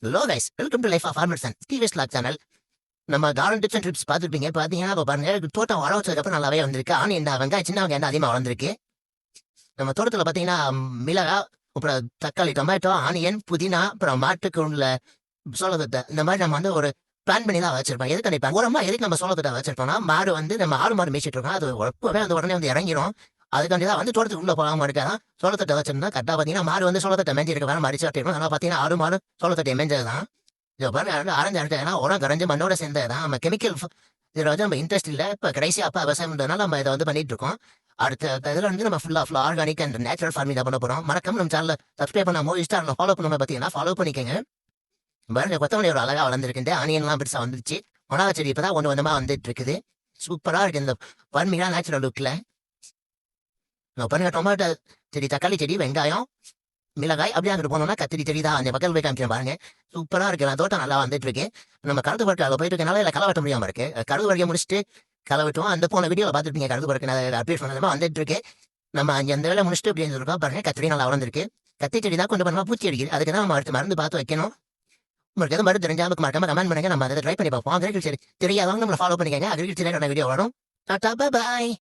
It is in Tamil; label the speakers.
Speaker 1: Hello guys, welcome to life of farmers and TVS log channel. நம்ம கார்டன் டிப்ஸ் அண்ட் ட்ரிப்ஸ் பார்த்துருப்பீங்க. பார்த்தீங்கன்னா இப்போ பாருங்க, தோட்டம் வர வச்சதுக்கப்புறம் நல்லாவே வந்திருக்கு. ஆனியன் வெங்காயம் சின்ன வெங்காயம் தான் அதிகமாக வளர்ந்துருக்கு. நம்ம தோட்டத்தில் பார்த்தீங்கன்னா மிளகா, அப்புறம் தக்காளி, டொமேட்டோ, ஆனியன், புதினா, அப்புறம் மாட்டுக்கு உள்ள சோளத்தட்டை, இந்த மாதிரி நம்ம வந்து ஒரு பிளான் பண்ணி தான் வச்சிருப்போம். எதுக்கு நினைப்பாங்க உரமா எதுக்கு நம்ம சோளத்தட்டை வச்சிருப்போம்னா, மாடு வந்து நம்ம ஆடு மாடு மேய்ச்சிட்டு இருக்கோம். அது எப்பவே வந்து உடனே வந்து இறங்கிடும். அதுக்காண்டி தான் வந்து தோட்டத்துக்கு உள்ள போகாம இருக்காதான் சோளத்தட்டை வச்சிருந்தா கரெக்டாக பார்த்தீங்கன்னா மாடு வந்து சோளத்தட்டை மேஞ்சி இருக்க வேற மறிச்சு இருக்கும். ஆனால் பார்த்தீங்கன்னா ஆடு மாடு சோளத்தட்டை மேஞ்சது தான். இதை பாருங்க ஆரஞ்சு அரைச்சதுன்னா உரம் கரைஞ்சு மண்ணோட சேர்ந்தது தான். நம்ம கெமிக்கல் இதில் வந்து நம்ம இன்ட்ரெஸ்ட் இல்லை. இப்போ கடைசி அப்பா விவசாயம் பண்ணுறதுனால நம்ம இதை வந்து பண்ணிட்டு இருக்கோம். அடுத்த இதில் வந்து நம்ம ஃபுல்லாக ஆர்கானிக் அண்ட் நேச்சுரல் ஃபார்மிங் தான் பண்ண போகிறோம். மறக்காம நம்ம சேனலில் சப்ஸ்கிரைப் பண்ணாமோ இன்ஸ்டாவில் ஃபாலோ பண்ணாம பார்த்தீங்கன்னா ஃபாலோ பண்ணிக்கோங்க. பாருங்க கொத்தமல்லி ஒரு அழகாக வளர்ந்துருக்கு. ஆனியன்லாம் பெருசாக வந்துருச்சு. மிளகா செடி இப்போ தான் ஒன்று ஒன்றுமா வந்துட்டு இருக்குது. சூப்பராக இருக்குது இந்த பர்மிலாம் நேச்சுரல் லுக்கில். பாருங்க டொமேட்டோ செடி, தக்காளி செடி, வெங்காயம், மிளகாய் அப்படியே அங்கிட்டு போனோம்னா கத்திரி செடி தான். அந்த பக்கத்தில் போய் காமிக்கிறேன் பாருங்க. சூப்பராக இருக்கு. நான் தோட்டம் நல்லா வந்துட்டு இருக்கு. நம்ம கருது பறக்க அதில் போயிட்டு இருக்கனால இல்லை களை வெட்ட முடியாமல் இருக்கு. கருது வரைக்கும் முடிச்சுட்டு களை வெட்டுவோம். அந்த போன வீடியோவில் பார்த்துருப்பீங்க. கருது பறக்க நான் அப்டேட் பண்ணதுமா வந்துட்டு இருக்கு. நம்ம அங்கே அந்த வேலை முடிச்சுட்டு அப்படின்னு சொல்லிருக்கோம். பாருங்க கத்திரி நல்லா வளர்ந்துருக்கு. கத்திரி செடி தான் கொஞ்சம் பண்ணமா பூச்சி அடிக்குது. அதுக்கு தான் நம்ம அடுத்து மருந்து பார்த்து வைக்கணும். உங்களுக்கு எது மருந்து தெரிஞ்சாலும் மறக்காம கமெண்ட் பண்ணுங்க. நம்ம அதை ட்ரை பண்ணி பார்ப்போம். அக்ரிகல்ச்சர் தெரியாதவங்க நம்மளை ஃபாலோ பண்ணிக்கங்க. அக்ரிகல்ச்சர் வீடியோ வரும். Tata, bye bye.